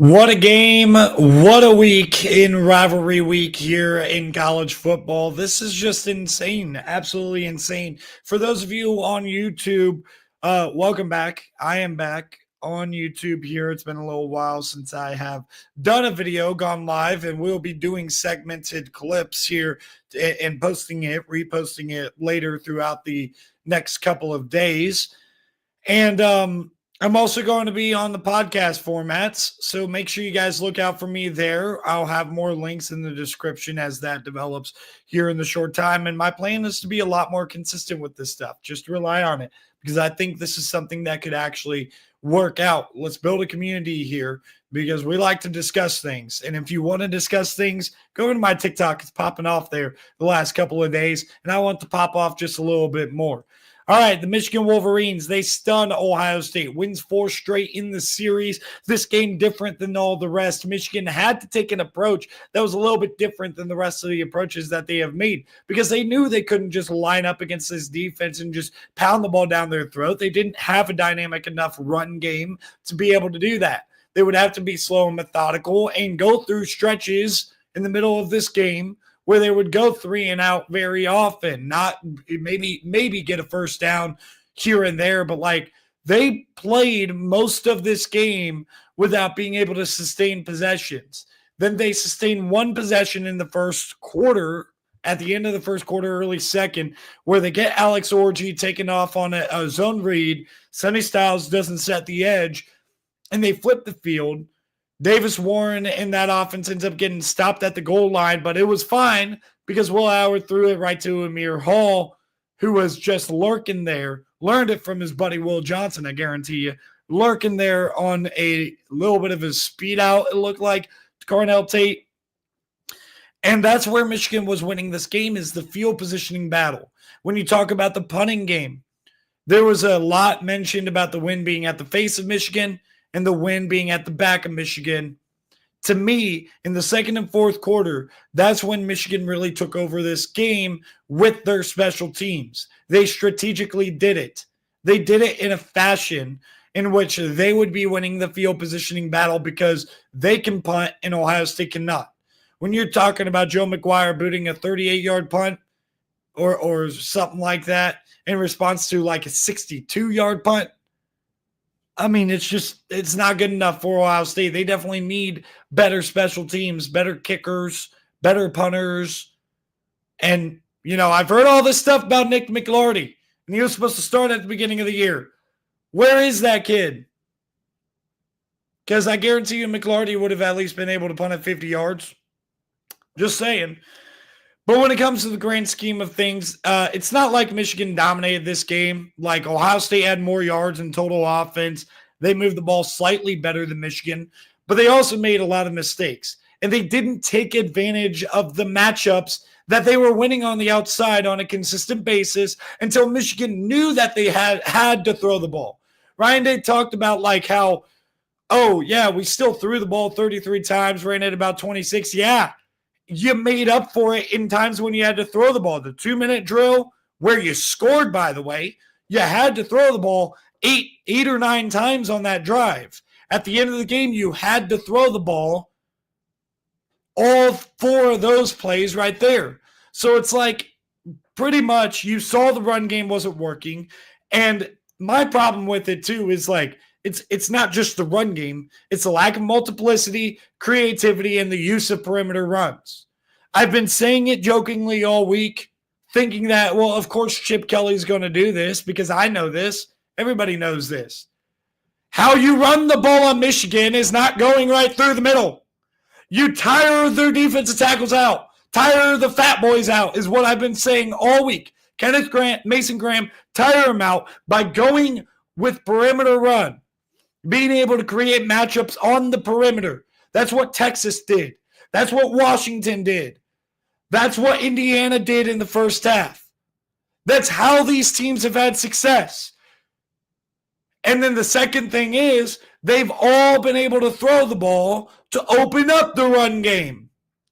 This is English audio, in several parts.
What a game. What a week in rivalry week here in college football. This is just insane. Absolutely insane. For those of you on YouTube, welcome back. I am back on YouTube here. It's been a little while since I have done a video, gone live, and we'll be doing segmented clips here and posting it, reposting it later throughout the next couple of days. And I'm also going to be on the podcast formats, so make sure you guys look out for me there. I'll have more links in the description as that develops here in the short time. And my plan is to be a lot more consistent with this stuff. Just rely on it because I think this is something that could actually work out. Let's build a community here because we like to discuss things. And if you want to discuss things, go to my TikTok. It's popping off there the last couple of days, and I want to pop off just a little bit more. All right, the Michigan Wolverines, they stunned Ohio State, wins 4 straight in the series. This game different than all the rest. Michigan had to take an approach that was a little bit different than the rest of the approaches that they have made because they knew they couldn't just line up against this defense and just pound the ball down their throat. They didn't have a dynamic enough run game to be able to do that. They would have to be slow and methodical and go through stretches in the middle of this game where they would go 3 and out very often, not maybe get a first down here and there, but like they played most of this game without being able to sustain possessions. Then they sustained one possession in the first quarter, at the end of the first quarter, early second, where they get Alex Orji taken off on a zone read. Sonny Styles doesn't set the edge, and they flip the field. Davis Warren in that offense ends up getting stopped at the goal line, but it was fine because Will Howard threw it right to Amir Hall, who was just lurking there. Learned it from his buddy Will Johnson, I guarantee you. Lurking there on a little bit of his speed out, it looked like, to Cornell Tate. And that's where Michigan was winning this game, is the field positioning battle. When you talk about the punting game, there was a lot mentioned about the wind being at the face of Michigan and the win being at the back of Michigan. To me, in the second and fourth quarter, that's when Michigan really took over this game with their special teams. They strategically did it. They did it in a fashion in which they would be winning the field positioning battle because they can punt and Ohio State cannot. When you're talking about Joe McGuire booting a 38-yard punt or something like that in response to like a 62-yard punt, I mean, it's not good enough for Ohio State. They definitely need better special teams, better kickers, better punters. And, I've heard all this stuff about Nick McLarty, and he was supposed to start at the beginning of the year. Where is that kid? Because I guarantee you McLarty would have at least been able to punt at 50 yards. Just saying. But when it comes to the grand scheme of things, it's not like Michigan dominated this game. Like Ohio State had more yards in total offense. They moved the ball slightly better than Michigan, but they also made a lot of mistakes. And they didn't take advantage of the matchups that they were winning on the outside on a consistent basis until Michigan knew that they had to throw the ball. Ryan Day talked about like how, oh, yeah, we still threw the ball 33 times, ran it about 26. Yeah. You made up for it in times when you had to throw the ball. The 2-minute drill, where you scored, by the way, you had to throw the ball eight or 9 times on that drive. At the end of the game, you had to throw the ball all 4 of those plays right there. So it's like pretty much you saw the run game wasn't working. And my problem with it, too, is like it's not just the run game. It's the lack of multiplicity, creativity, and the use of perimeter runs. I've been saying it jokingly all week, thinking that, well, of course Chip Kelly's going to do this because I know this. Everybody knows this. How you run the ball on Michigan is not going right through the middle. You tire their defensive tackles out. Tire the fat boys out is what I've been saying all week. Kenneth Grant, Mason Graham, tire them out by going with perimeter run. Being able to create matchups on the perimeter. That's what Texas did. That's what Washington did. That's what Indiana did in the first half. That's how these teams have had success. And then the second thing is they've all been able to throw the ball to open up the run game.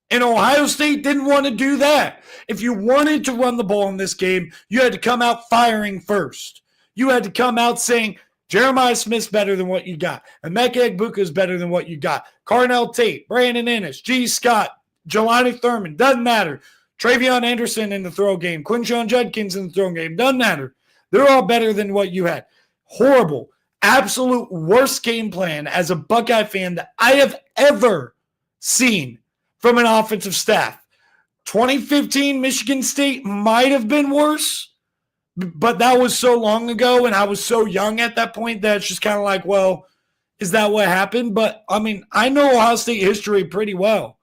And Ohio State didn't want to do that. If you wanted to run the ball in this game, you had to come out firing first. You had to come out saying, Jeremiah Smith's better than what you got. Emeka Egbuka is better than what you got. Carnell Tate, Brandon Ennis, G. Scott, Jelani Thurman, doesn't matter. Travion Anderson in the throw game. Quinshon Judkins in the throw game, doesn't matter. They're all better than what you had. Horrible, absolute worst game plan as a Buckeye fan that I have ever seen from an offensive staff. 2015 Michigan State might have been worse, but that was so long ago, and I was so young at that point that it's just kind of like, well, is that what happened? But, I mean, I know Ohio State history pretty well.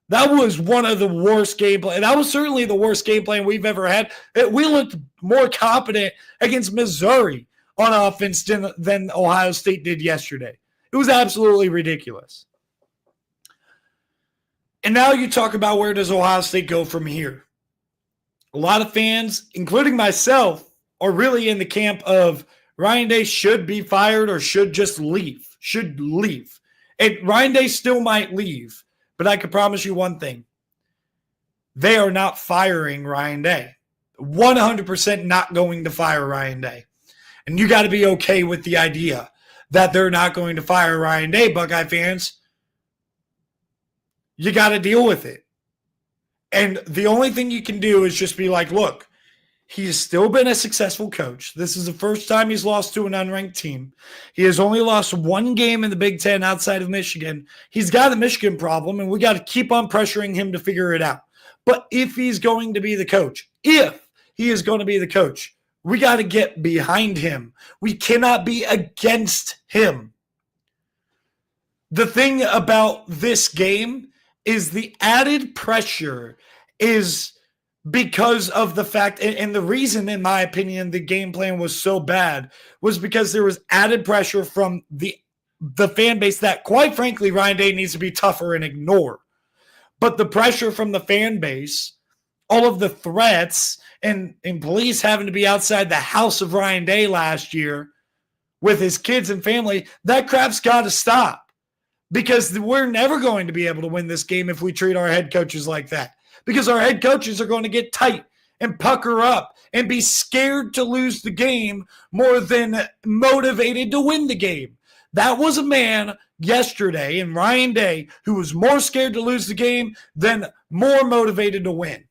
That was one of the worst game plans. That was certainly the worst game plan we've ever had. We looked more competent against Missouri on offense than Ohio State did yesterday. It was absolutely ridiculous. And now you talk about where does Ohio State go from here? A lot of fans, including myself, are really in the camp of Ryan Day should be fired or should just leave. Should leave. And Ryan Day still might leave, but I can promise you one thing. They are not firing Ryan Day. 100% not going to fire Ryan Day. And you got to be okay with the idea that they're not going to fire Ryan Day, Buckeye fans. You got to deal with it. And the only thing you can do is just be like, look, he's still been a successful coach. This is the first time he's lost to an unranked team. He has only lost one game in the Big Ten outside of Michigan. He's got a Michigan problem, and we got to keep on pressuring him to figure it out. But if he's going to be the coach, we got to get behind him. We cannot be against him. The thing about this game is the added pressure is because of the fact, and the reason, in my opinion, the game plan was so bad was because there was added pressure from the fan base that, quite frankly, Ryan Day needs to be tougher and ignore. But the pressure from the fan base, all of the threats, and police having to be outside the house of Ryan Day last year with his kids and family, that crap's got to stop. Because we're never going to be able to win this game if we treat our head coaches like that. Because our head coaches are going to get tight and pucker up and be scared to lose the game more than motivated to win the game. That was a man yesterday in Ryan Day who was more scared to lose the game than more motivated to win.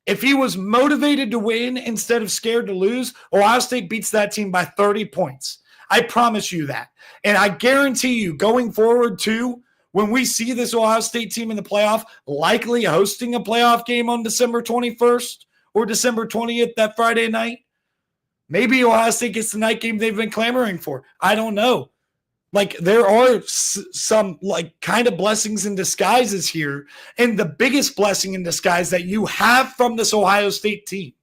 If he was motivated to win instead of scared to lose, Ohio State beats that team by 30 points. I promise you that. And I guarantee you, going forward too, when we see this Ohio State team in the playoff, likely hosting a playoff game on December 21st or December 20th, that Friday night, maybe Ohio State gets the night game they've been clamoring for. I don't know. Like, there are some like kind of blessings in disguises here. And the biggest blessing in disguise that you have from this Ohio State team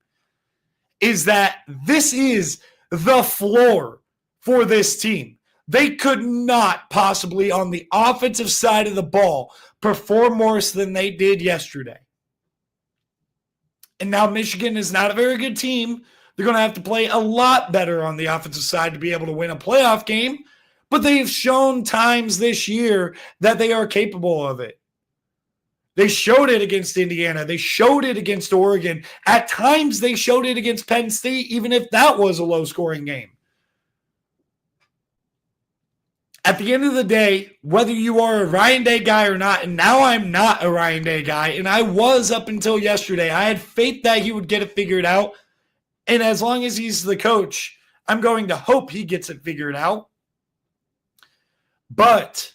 is that this is the floor for this team. They could not possibly, on the offensive side of the ball, perform worse than they did yesterday. And now Michigan is not a very good team. They're going to have to play a lot better on the offensive side to be able to win a playoff game. But they've shown times this year that they are capable of it. They showed it against Indiana. They showed it against Oregon. At times, they showed it against Penn State, even if that was a low-scoring game. At the end of the day, whether you are a Ryan Day guy or not, and now I'm not a Ryan Day guy, and I was up until yesterday, I had faith that he would get it figured out. And as long as he's the coach, I'm going to hope he gets it figured out. But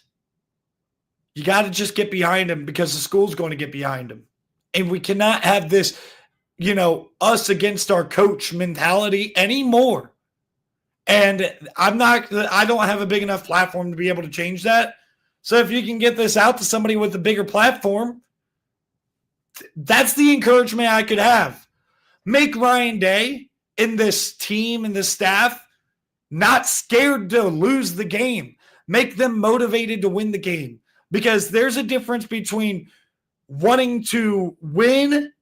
you got to just get behind him because the school's going to get behind him. And we cannot have this, us against our coach mentality anymore. And I don't have a big enough platform to be able to change that. So if you can get this out to somebody with a bigger platform, that's the encouragement I could have. Make Ryan Day and this team and this staff not scared to lose the game. Make them motivated to win the game. Because there's a difference between wanting to win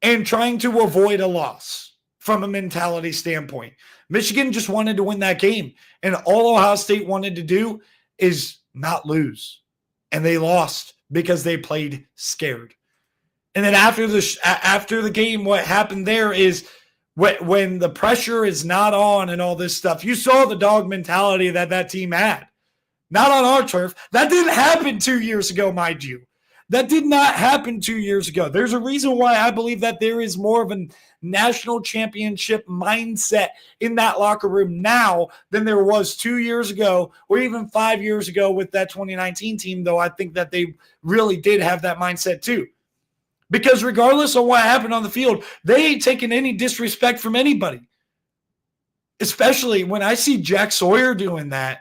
and trying to avoid a loss from a mentality standpoint. Michigan just wanted to win that game. And all Ohio State wanted to do is not lose. And they lost because they played scared. And then after the game, what happened there is when the pressure is not on and all this stuff. You saw the dog mentality that team had. Not on our turf. That didn't happen 2 years ago, mind you. That did not happen 2 years ago. There's a reason why I believe that there is more of a national championship mindset in that locker room now than there was 2 years ago or even 5 years ago with that 2019 team, though I think that they really did have that mindset too. Because regardless of what happened on the field, they ain't taking any disrespect from anybody. Especially when I see Jack Sawyer doing that.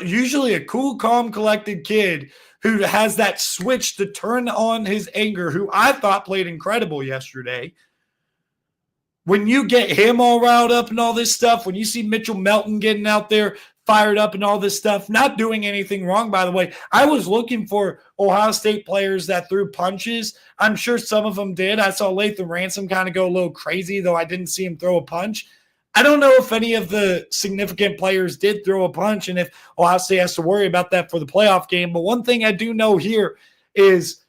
Usually a cool, calm, collected kid who has that switch to turn on his anger, who I thought played incredible yesterday. When you get him all riled up and all this stuff, when you see Mitchell Melton getting out there fired up and all this stuff, not doing anything wrong, by the way. I was looking for Ohio State players that threw punches. I'm sure some of them did. I saw Lathan Ransom kind of go a little crazy, though I didn't see him throw a punch. I don't know if any of the significant players did throw a punch and if Ohio State has to worry about that for the playoff game. But one thing I do know here is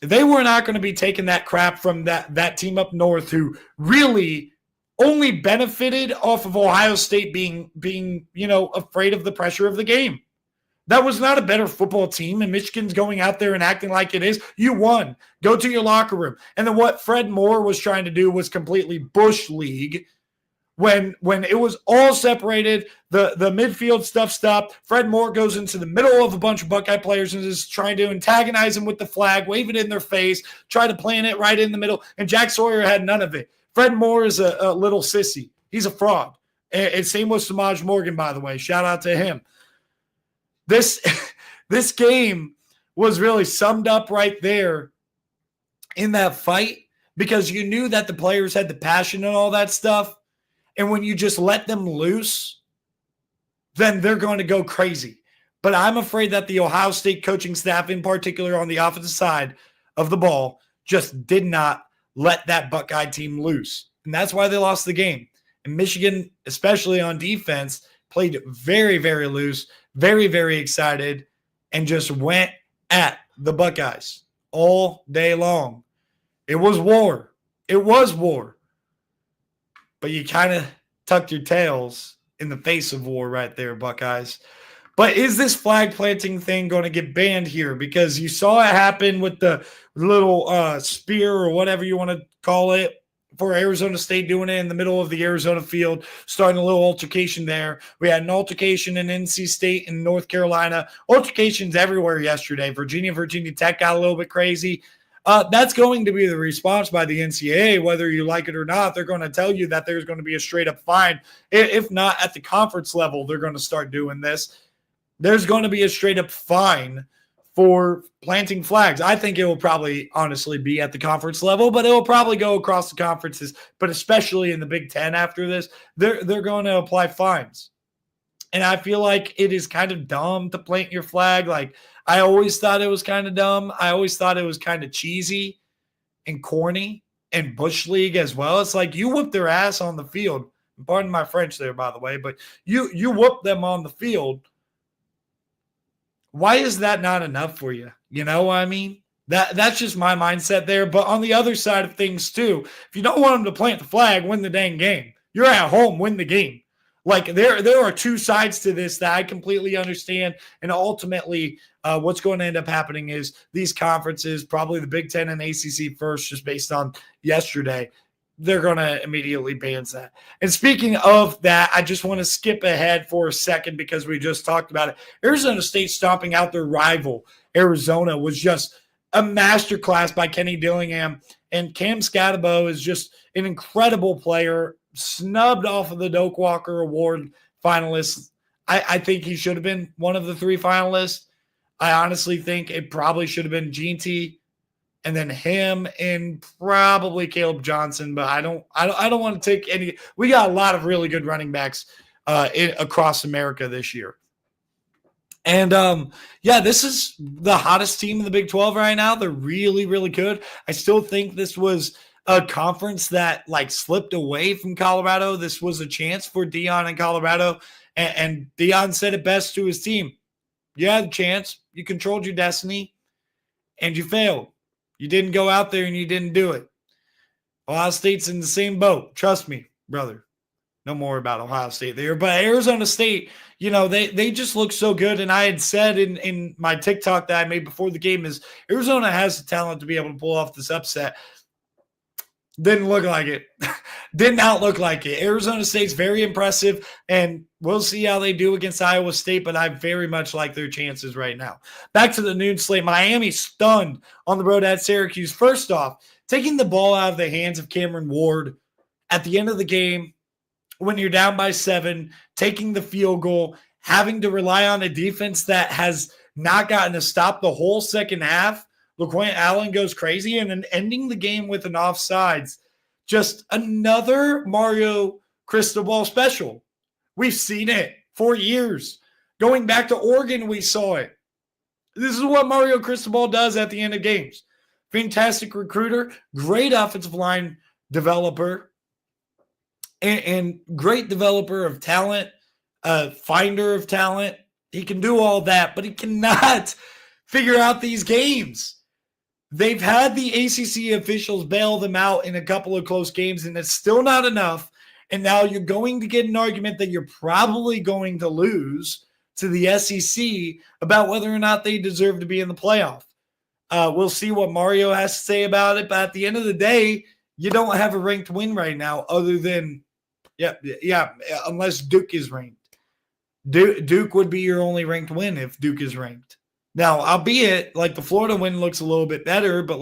they were not going to be taking that crap from that team up north who really only benefited off of Ohio State being afraid of the pressure of the game. That was not a better football team, and Michigan's going out there and acting like it is. You won. Go to your locker room. And then what Fred Moore was trying to do was completely Bush League. When it was all separated, the midfield stuff stopped. Fred Moore goes into the middle of a bunch of Buckeye players and is trying to antagonize them with the flag, wave it in their face, try to plant it right in the middle. And Jack Sawyer had none of it. Fred Moore is a little sissy. He's a fraud. And same with Samaj Morgan, by the way. Shout out to him. This game was really summed up right there in that fight because you knew that the players had the passion and all that stuff. And when you just let them loose, then they're going to go crazy. But I'm afraid that the Ohio State coaching staff, in particular on the offensive side of the ball, just did not let that Buckeye team loose. And that's why they lost the game. And Michigan, especially on defense, played very, very loose, very, very excited, and just went at the Buckeyes all day long. It was war. It was war. But you kind of tucked your tails in the face of war right there, Buckeyes. But is this flag planting thing going to get banned here? Because you saw it happen with the little spear or whatever you want to call it for Arizona State doing it in the middle of the Arizona field, starting a little altercation there. We had an altercation in NC State and North Carolina. Altercations everywhere yesterday. Virginia Tech got a little bit crazy. That's going to be the response by the NCAA, whether you like it or not. They're going to tell you that there's going to be a straight-up fine. If not at the conference level, they're going to start doing this. There's going to be a straight-up fine for planting flags. I think it will probably honestly be at the conference level, but it will probably go across the conferences, but especially in the Big Ten after this, they're going to apply fines. And I feel like it is kind of dumb to plant your flag. Like, I always thought it was kind of dumb. I always thought it was kind of cheesy and corny and Bush League as well. It's like you whoop their ass on the field. Pardon my French there, by the way, but you whoop them on the field. Why is that not enough for you? You know what I mean? That's just my mindset there. But on the other side of things, too, if you don't want them to plant the flag, win the dang game. You're at home, win the game. Like, there are two sides to this that I completely understand. And ultimately, what's going to end up happening is these conferences, probably the Big Ten and ACC first, just based on yesterday, they're going to immediately ban that. And speaking of that, I just want to skip ahead for a second because we just talked about it. Arizona State stomping out their rival, Arizona, was just a masterclass by Kenny Dillingham. And Cam Scatabo is just an incredible player, snubbed off of the Doak Walker Award finalists. I think he should have been one of the three finalists. I honestly think it probably should have been Jeanty and then him and probably Caleb Johnson, but I don't want to take any. We got a lot of really good running backs across America this year. And, this is the hottest team in the Big 12 right now. They're really, really good. I still think this was a conference that, slipped away from Colorado. This was a chance for Deion in Colorado. And Deion said it best to his team. You had a chance. You controlled your destiny. And you failed. You didn't go out there and you didn't do it. Ohio State's in the same boat. Trust me, brother. No more about Ohio State there. But Arizona State, they just look so good. And I had said in my TikTok that I made before the game is Arizona has the talent to be able to pull off this upset. Didn't look like it. Did not look like it. Arizona State's very impressive, and we'll see how they do against Iowa State, but I very much like their chances right now. Back to the noon slate. Miami stunned on the road at Syracuse. First off, taking the ball out of the hands of Cameron Ward at the end of the game when you're down by 7, taking the field goal, having to rely on a defense that has not gotten a stop the whole second half. LaQuint Allen goes crazy, and then ending the game with an offsides. Just another Mario Cristobal special. We've seen it for years. Going back to Oregon, we saw it. This is what Mario Cristobal does at the end of games. Fantastic recruiter, great offensive line developer, and great developer of talent, finder of talent. He can do all that, but he cannot figure out these games. They've had the ACC officials bail them out in a couple of close games, and it's still not enough. And now you're going to get an argument that you're probably going to lose to the SEC about whether or not they deserve to be in the playoff. We'll see what Mario has to say about it. But at the end of the day, you don't have a ranked win right now other than, unless Duke is ranked. Duke would be your only ranked win if Duke is ranked. Now, albeit, the Florida win looks a little bit better, but,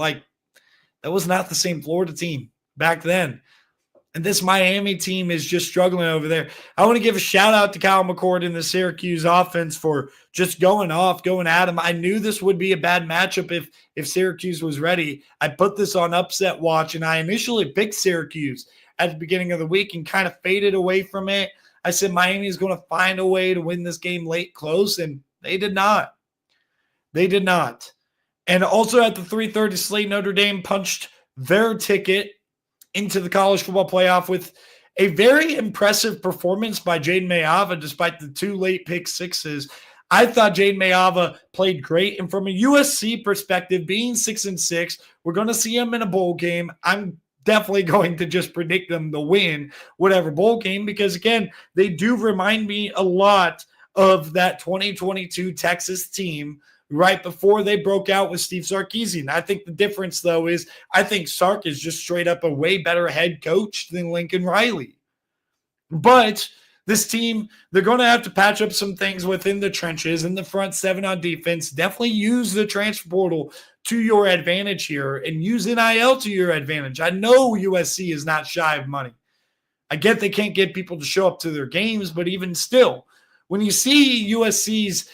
that was not the same Florida team back then. And this Miami team is just struggling over there. I want to give a shout-out to Kyle McCord and the Syracuse offense for just going at him. I knew this would be a bad matchup if Syracuse was ready. I put this on Upset Watch, and I initially picked Syracuse at the beginning of the week and kind of faded away from it. I said Miami is going to find a way to win this game late close, and they did not. They did not. And also at the 3:30 slate, Notre Dame punched their ticket into the college football playoff with a very impressive performance by Jaden Mayava despite the 2 late pick sixes. I thought Jaden Mayava played great. And from a USC perspective, being 6-6, we're going to see him in a bowl game. I'm definitely going to just predict them to win whatever bowl game because, again, they do remind me a lot of that 2022 Texas team right before they broke out with Steve Sarkisian. I think the difference, though, is I think Sark is just straight up a way better head coach than Lincoln Riley. But this team, they're going to have to patch up some things within the trenches in the front 7 on defense. Definitely use the transfer portal to your advantage here and use NIL to your advantage. I know USC is not shy of money. I get they can't get people to show up to their games, but even still, when you see USC's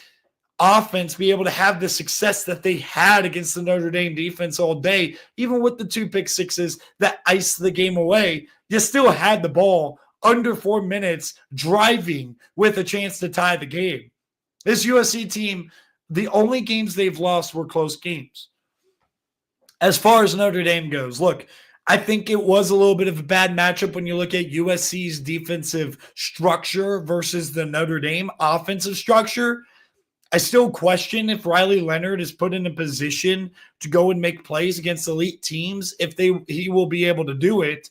offense be able to have the success that they had against the Notre Dame defense all day, even with the 2 pick sixes that iced the game away, you still had the ball under 4 minutes driving with a chance to tie the game. This USC team, the only games they've lost were close games. As far as Notre Dame goes, look, I think it was a little bit of a bad matchup when you look at USC's defensive structure versus the Notre Dame offensive structure. I still question if Riley Leonard is put in a position to go and make plays against elite teams, if he will be able to do it.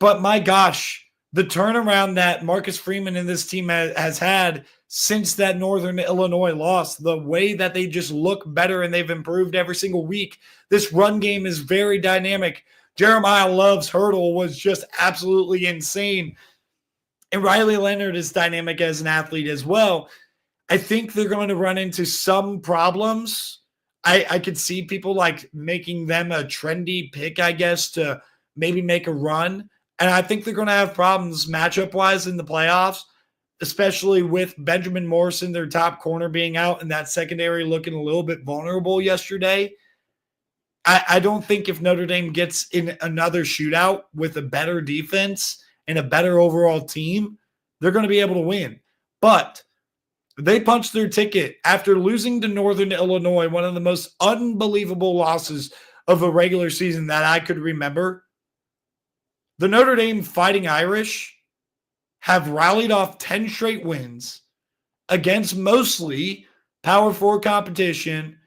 But my gosh, the turnaround that Marcus Freeman and this team has had since that Northern Illinois loss, the way that they just look better and they've improved every single week. This run game is very dynamic. Jeremiah Love's hurdle was just absolutely insane. And Riley Leonard is dynamic as an athlete as well. I think they're going to run into some problems. I could see people making them a trendy pick, I guess, to maybe make a run. And I think they're going to have problems matchup-wise in the playoffs, especially with Benjamin Morrison, their top corner, being out and that secondary looking a little bit vulnerable yesterday. I don't think if Notre Dame gets in another shootout with a better defense and a better overall team, they're going to be able to win. But they punched their ticket after losing to Northern Illinois, one of the most unbelievable losses of a regular season that I could remember. The Notre Dame Fighting Irish have rallied off 10 straight wins against mostly Power 4 competition,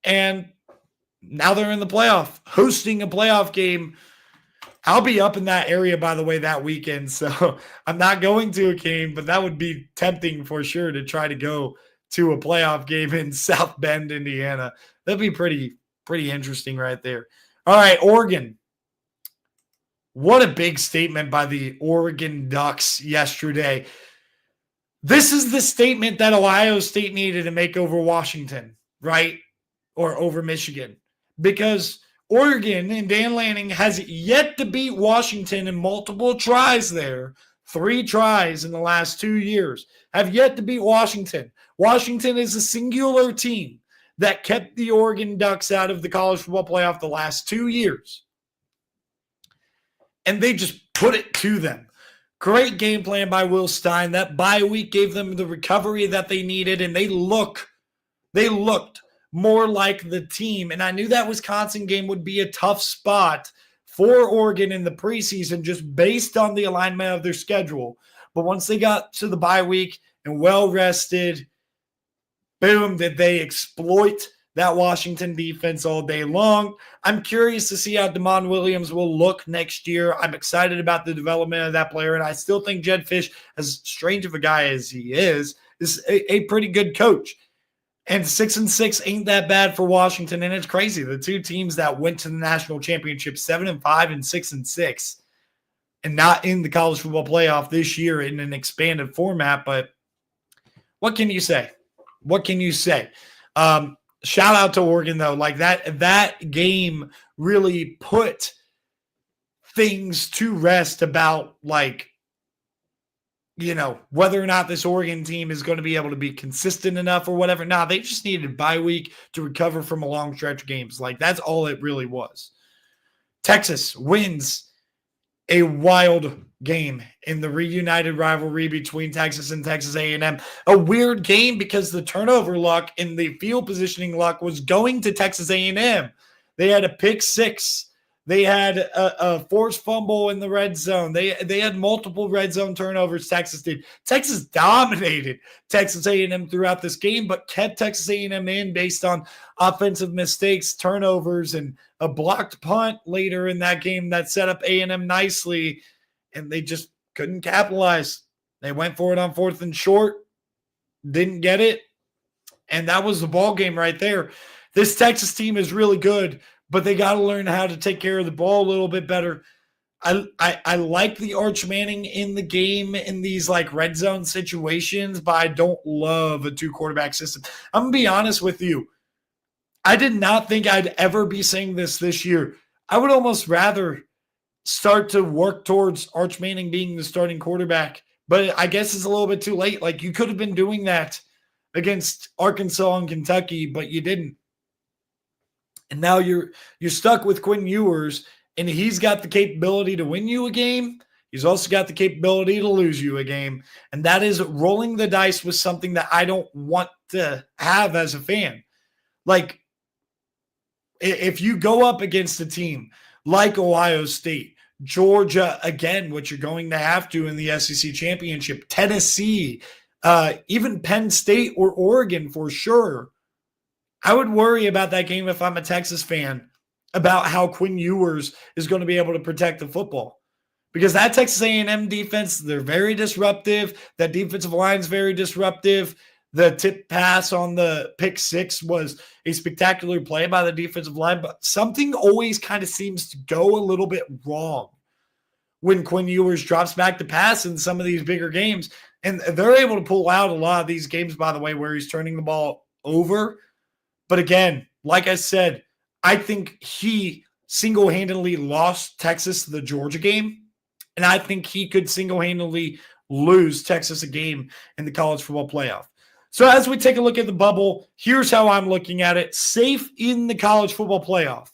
and Now they're in the playoff, hosting a playoff game. I'll be up in that area, by the way, that weekend. So I'm not going to a game, but that would be tempting for sure to try to go to a playoff game in South Bend, Indiana. That'd be pretty interesting right there. All right, Oregon. What a big statement by the Oregon Ducks yesterday. This is the statement that Ohio State needed to make over Washington, right? Or over Michigan. Because Oregon and Dan Lanning has yet to beat Washington in multiple tries there. 3 tries in the last 2 years. Have yet to beat Washington. Washington is a singular team that kept the Oregon Ducks out of the college football playoff the last 2 years. And they just put it to them. Great game plan by Will Stein. That bye week gave them the recovery that they needed, and they looked more like the team. And I knew that Wisconsin game would be a tough spot for Oregon in the preseason just based on the alignment of their schedule. But once they got to the bye week and well rested, boom, did they exploit that Washington defense all day long. I'm curious to see how Damon Williams will look next year. I'm excited about the development of that player, and I still think Jedd Fisch, as strange of a guy as he is a pretty good coach. And 6-6 ain't that bad for Washington, and it's crazy. The two teams that went to the national championship, 7-5 and 6-6, and not in the college football playoff this year in an expanded format. But what can you say? What can you say? Shout out to Oregon, though. Like that game really put things to rest about, like, you know, whether or not this Oregon team is going to be able to be consistent enough or whatever. Nah, they just needed a bye week to recover from a long stretch of games. Like, that's all it really was. Texas wins a wild game in the reunited rivalry between Texas and Texas A&M. A weird game because the turnover luck and the field positioning luck was going to Texas A&M. They had a pick 6. They had a forced fumble in the red zone. They had multiple red zone turnovers. Texas did. Texas dominated Texas A&M throughout this game, but kept Texas A&M in based on offensive mistakes, turnovers, and a blocked punt later in that game that set up A&M nicely, and they just couldn't capitalize. They went for it on 4th and short, didn't get it, and that was the ball game right there. This Texas team is really good, but they got to learn how to take care of the ball a little bit better. I like the Arch Manning in the game in these like red zone situations, but I don't love a 2-quarterback system. I'm going to be honest with you. I did not think I'd ever be saying this year. I would almost rather start to work towards Arch Manning being the starting quarterback, but I guess it's a little bit too late. Like, you could have been doing that against Arkansas and Kentucky, but you didn't. And now you're stuck with Quinn Ewers, and he's got the capability to win you a game. He's also got the capability to lose you a game. And that is rolling the dice with something that I don't want to have as a fan. Like, if you go up against a team like Ohio State, Georgia, again, which you're going to have to in the SEC championship, Tennessee, even Penn State or Oregon for sure, I would worry about that game if I'm a Texas fan, about how Quinn Ewers is going to be able to protect the football. Because that Texas A&M defense, they're very disruptive. That defensive line is very disruptive. The tip pass on the pick 6 was a spectacular play by the defensive line, but something always kind of seems to go a little bit wrong when Quinn Ewers drops back to pass in some of these bigger games. And they're able to pull out a lot of these games, by the way, where he's turning the ball over. But again, like I said, I think he single-handedly lost Texas the Georgia game, and I think he could single-handedly lose Texas a game in the college football playoff. So as we take a look at the bubble, here's how I'm looking at it. Safe in the college football playoff.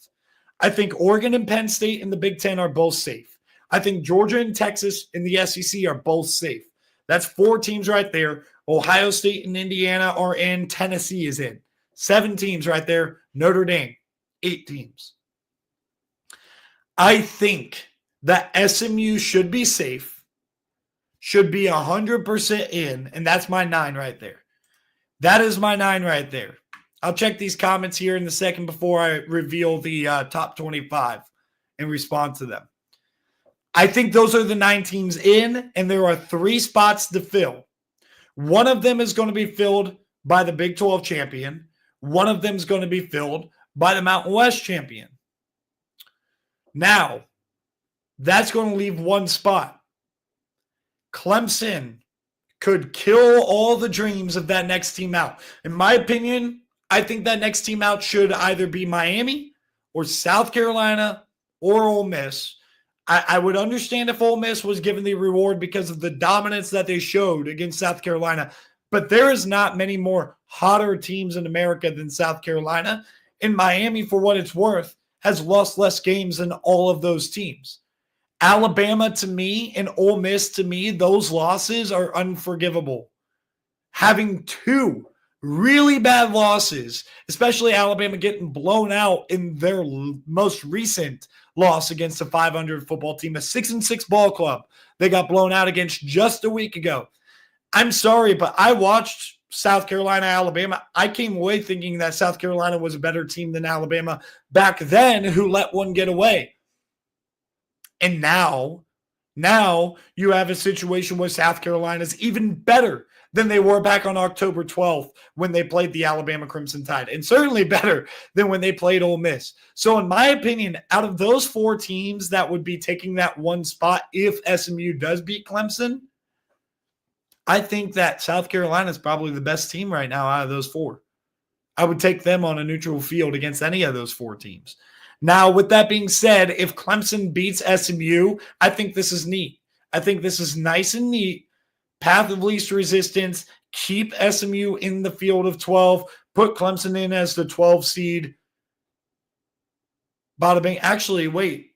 I think Oregon and Penn State in the Big Ten are both safe. I think Georgia and Texas in the SEC are both safe. That's 4 teams right there. Ohio State and Indiana are in. Tennessee is in. 7 teams right there. Notre Dame, 8 teams. I think that SMU should be safe, should be 100% in, and that's my 9 right there. That is my 9 right there. I'll check these comments here in a second before I reveal the top 25 and respond to them. I think those are the 9 teams in, and there are 3 spots to fill. One of them is going to be filled by the Big 12 champion. One of them is going to be filled by the Mountain West champion. Now, that's going to leave one spot. Clemson could kill all the dreams of that next team out. In my opinion, I think that next team out should either be Miami or South Carolina or Ole Miss. I would understand if Ole Miss was given the reward because of the dominance that they showed against South Carolina, but there is not many more hotter teams in America than South Carolina. And Miami, for what it's worth, has lost less games than all of those teams. Alabama, to me, and Ole Miss, to me, those losses are unforgivable. Having 2 really bad losses, especially Alabama getting blown out in their most recent loss against a 500 football team, a 6-6 ball club they got blown out against just a week ago. I'm sorry, but I watched South Carolina, Alabama. I came away thinking that South Carolina was a better team than Alabama back then, who let one get away. And now you have a situation where South Carolina is even better than they were back on October 12th when they played the Alabama Crimson Tide, and certainly better than when they played Ole Miss. So in my opinion, out of those 4 teams that would be taking that one spot if SMU does beat Clemson, I think that South Carolina is probably the best team right now out of those 4. I would take them on a neutral field against any of those 4 teams. Now, with that being said, if Clemson beats SMU, I think this is neat. I think this is nice and neat. Path of least resistance. Keep SMU in the field of 12. Put Clemson in as the 12 seed. Bada bing. Actually, wait.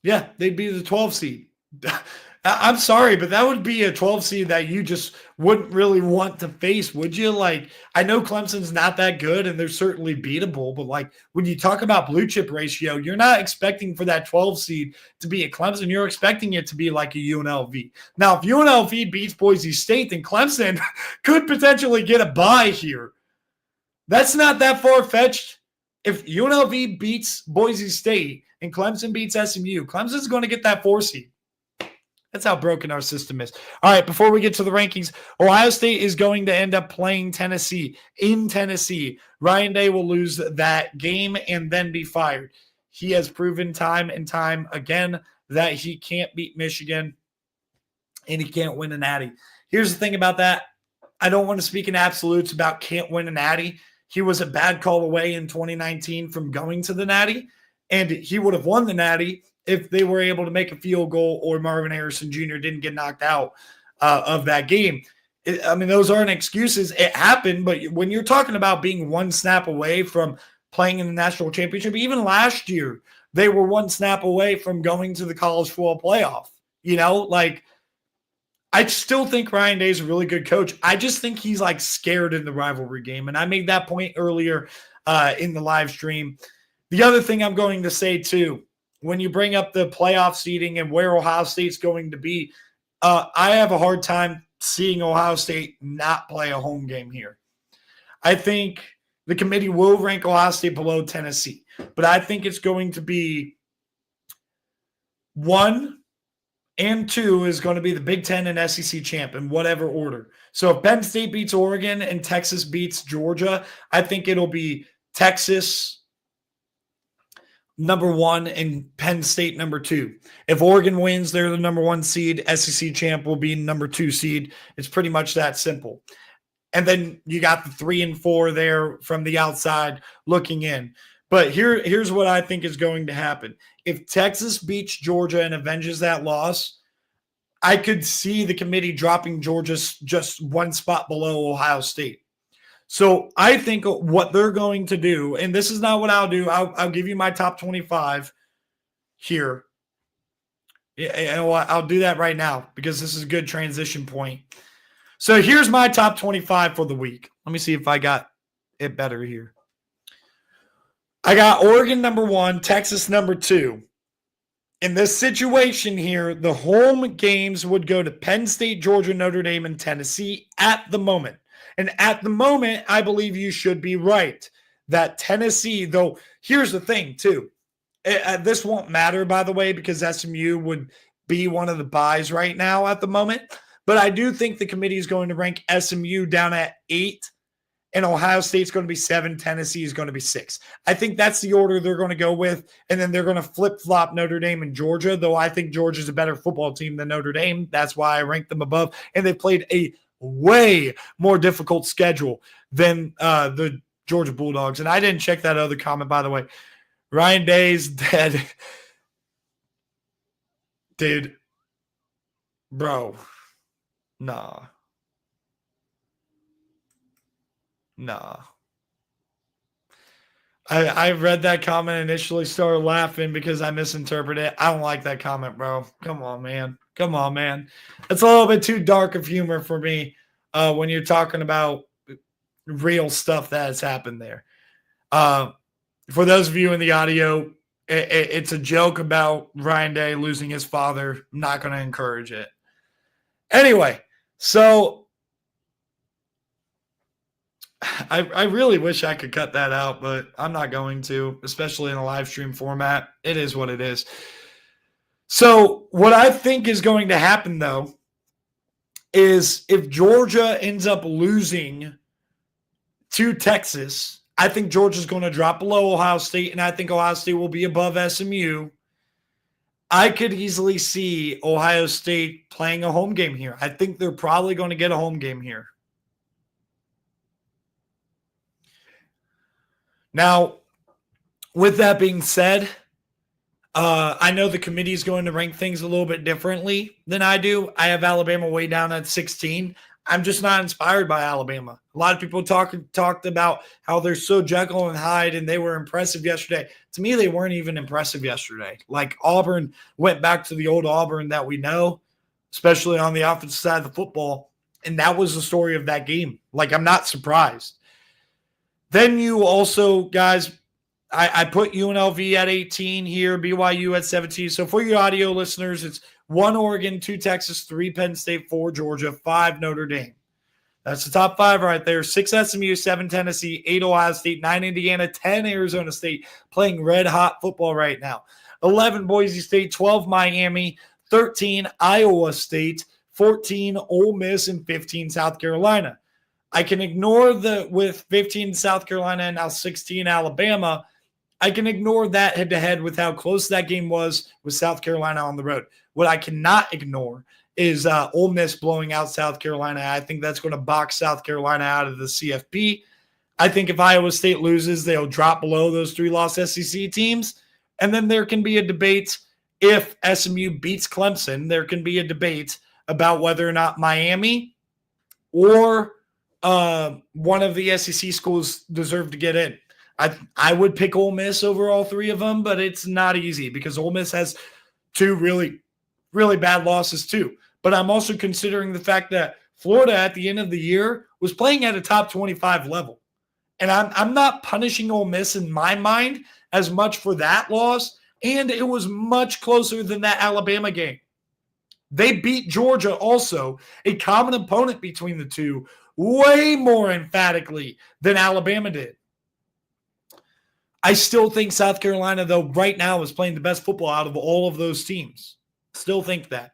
Yeah, they'd be the 12 seed. I'm sorry, but that would be a 12 seed that you just wouldn't really want to face, would you? Like, I know Clemson's not that good and they're certainly beatable, but like when you talk about blue chip ratio, you're not expecting for that 12 seed to be a Clemson. You're expecting it to be like a UNLV. Now, if UNLV beats Boise State, then Clemson could potentially get a bye here. That's not that far-fetched. If UNLV beats Boise State and Clemson beats SMU, Clemson's going to get that 4 seed. That's how broken our system is. All right, before we get to the rankings, Ohio State is going to end up playing Tennessee in Tennessee. Ryan Day will lose that game and then be fired. He has proven time and time again that he can't beat Michigan and he can't win a natty. Here's the thing about that. I don't want to speak in absolutes about can't win a natty. He was a bad call away in 2019 from going to the natty, and he would have won the natty if they were able to make a field goal or Marvin Harrison Jr. didn't get knocked out of that game. I mean, those aren't excuses. It happened, but when you're talking about being one snap away from playing in the national championship, even last year, they were one snap away from going to the college football playoff. You know, like, I still think Ryan Day is a really good coach. I just think he's like scared in the rivalry game. And I made that point earlier in the live stream. The other thing I'm going to say too, when you bring up the playoff seeding and where Ohio State's going to be, I have a hard time seeing Ohio State not play a home game here. I think the committee will rank Ohio State below Tennessee, but I think it's going to be 1 and 2 is going to be the Big Ten and SEC champ in whatever order. So if Penn State beats Oregon and Texas beats Georgia, I think it'll be Texas number 1 and Penn State number 2. If Oregon wins, they're the number 1 seed. SEC champ will be number 2 seed. It's pretty much that simple. And then you got the 3 and 4 there from the outside looking in. But here's what I think is going to happen. If Texas beats Georgia and avenges that loss, I could see the committee dropping Georgia just 1 spot below Ohio State. So I think what they're going to do, and this is not what I'll do. I'll give you my top 25 here. I'll do that right now because this is a good transition point. So here's my top 25 for the week. Let me see if I got it better here. I got Oregon number 1, Texas number 2. In this situation here, the home games would go to Penn State, Georgia, Notre Dame, and Tennessee at the moment. And at the moment, I believe you should be right that Tennessee, though, here's the thing, too. This won't matter, by the way, because SMU would be one of the buys right now at the moment. But I do think the committee is going to rank SMU down at 8, and Ohio State's going to be 7. Tennessee is going to be 6. I think that's the order they're going to go with, and then they're going to flip-flop Notre Dame and Georgia, though I think Georgia's a better football team than Notre Dame. That's why I rank them above, and they played a way more difficult schedule than the Georgia Bulldogs. And I didn't check that other comment, by the way. Ryan Day's dead. Dude, bro, nah. I read that comment initially, started laughing because I misinterpreted it. I don't like that comment, bro. Come on, man. It's a little bit too dark of humor for me when you're talking about real stuff that has happened there. For those of you in the audio, it's a joke about Ryan Day losing his father. I'm not going to encourage it. Anyway, so I really wish I could cut that out, but I'm not going to, especially in a live stream format. It is what it is. So what I think is going to happen, though, is if Georgia ends up losing to Texas, I think Georgia's going to drop below Ohio State, and I think Ohio State will be above SMU. I could easily see Ohio State playing a home game here. I think they're probably going to get a home game here. Now, with that being said, I know the committee is going to rank things a little bit differently than I do. I have Alabama way down at 16. I'm just not inspired by Alabama. A lot of people talked about how they're so Jekyll and Hyde and they were impressive yesterday. To me, they weren't even impressive yesterday. Like Auburn went back to the old Auburn that we know, especially on the offensive side of the football. And that was the story of that game. Like, I'm not surprised. Then you also, guys, I put UNLV at 18 here, BYU at 17. So for your audio listeners, it's 1 Oregon, 2 Texas, 3 Penn State, 4 Georgia, 5 Notre Dame. That's the top 5 right there. 6 SMU, 7 Tennessee, 8 Ohio State, 9 Indiana, 10 Arizona State, playing red-hot football right now. 11 Boise State, 12 Miami, 13 Iowa State, 14 Ole Miss, and 15 South Carolina. I can ignore with 15 South Carolina and now 16 Alabama, I can ignore that head-to-head with how close that game was with South Carolina on the road. What I cannot ignore is Ole Miss blowing out South Carolina. I think that's going to box South Carolina out of the CFP. I think if Iowa State loses, they'll drop below those 3-loss SEC teams. And then there can be a debate if SMU beats Clemson. There can be a debate about whether or not Miami or one of the SEC schools deserve to get in. I would pick Ole Miss over all 3 of them, but it's not easy because Ole Miss has 2 really, really bad losses too. But I'm also considering the fact that Florida at the end of the year was playing at a top 25 level. And I'm not punishing Ole Miss in my mind as much for that loss, and it was much closer than that Alabama game. They beat Georgia also, a common opponent between the two, way more emphatically than Alabama did. I still think South Carolina, though, right now is playing the best football out of all of those teams. Still think that.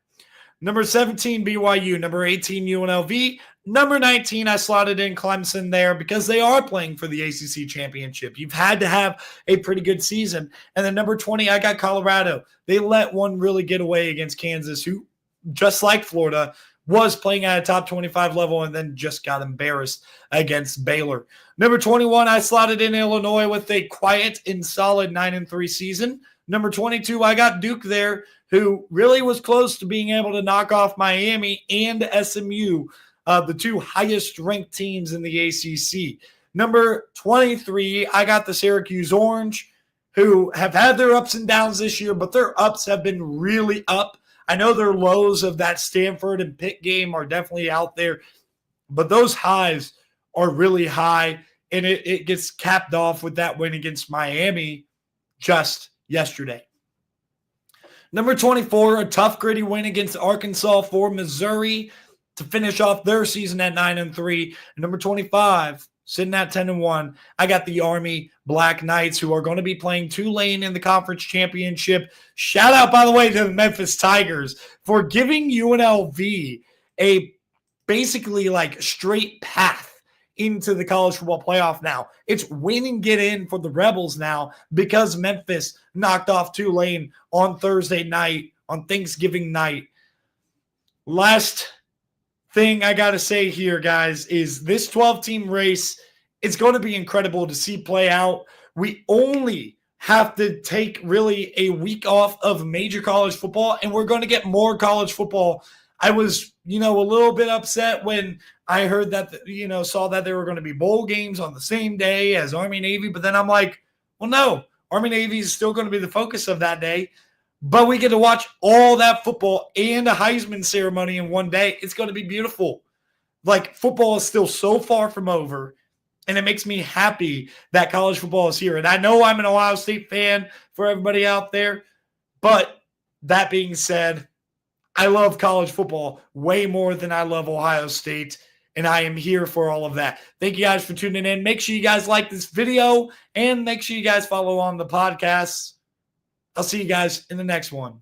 Number 17, BYU. Number 18, UNLV. Number 19, I slotted in Clemson there because they are playing for the ACC championship. You've had to have a pretty good season. And then number 20, I got Colorado. They let one really get away against Kansas, who, just like Florida, was playing at a top 25 level and then just got embarrassed against Baylor. Number 21, I slotted in Illinois with a quiet and solid 9-3 season. Number 22, I got Duke there, who really was close to being able to knock off Miami and SMU, the 2 highest-ranked teams in the ACC. Number 23, I got the Syracuse Orange, who have had their ups and downs this year, but their ups have been really up. I know their lows of that Stanford and Pitt game are definitely out there, but those highs are really high, and it gets capped off with that win against Miami just yesterday. Number 24, a tough, gritty win against Arkansas for Missouri. to finish off their season at 9-3. And number 25, sitting at 10-1, I got the Army Black Knights, who are going to be playing Tulane in the conference championship. Shout out, by the way, to the Memphis Tigers for giving UNLV a basically like straight path into the college football playoff now. It's win and get in for the Rebels now because Memphis knocked off Tulane on Thursday night, on Thanksgiving night. Last thing I got to say here, guys, is this 12-team race, it's going to be incredible to see play out. We only have to take really a week off of major college football, and we're going to get more college football. I was, a little bit upset when I heard that, saw that there were going to be bowl games on the same day as Army-Navy, but then I'm like, well, no, Army-Navy is still going to be the focus of that day. But we get to watch all that football and a Heisman ceremony in one day. It's going to be beautiful. Like, football is still so far from over, and it makes me happy that college football is here. And I know I'm an Ohio State fan for everybody out there, but that being said, I love college football way more than I love Ohio State, and I am here for all of that. Thank you guys for tuning in. Make sure you guys like this video, and make sure you guys follow on the podcast. I'll see you guys in the next one.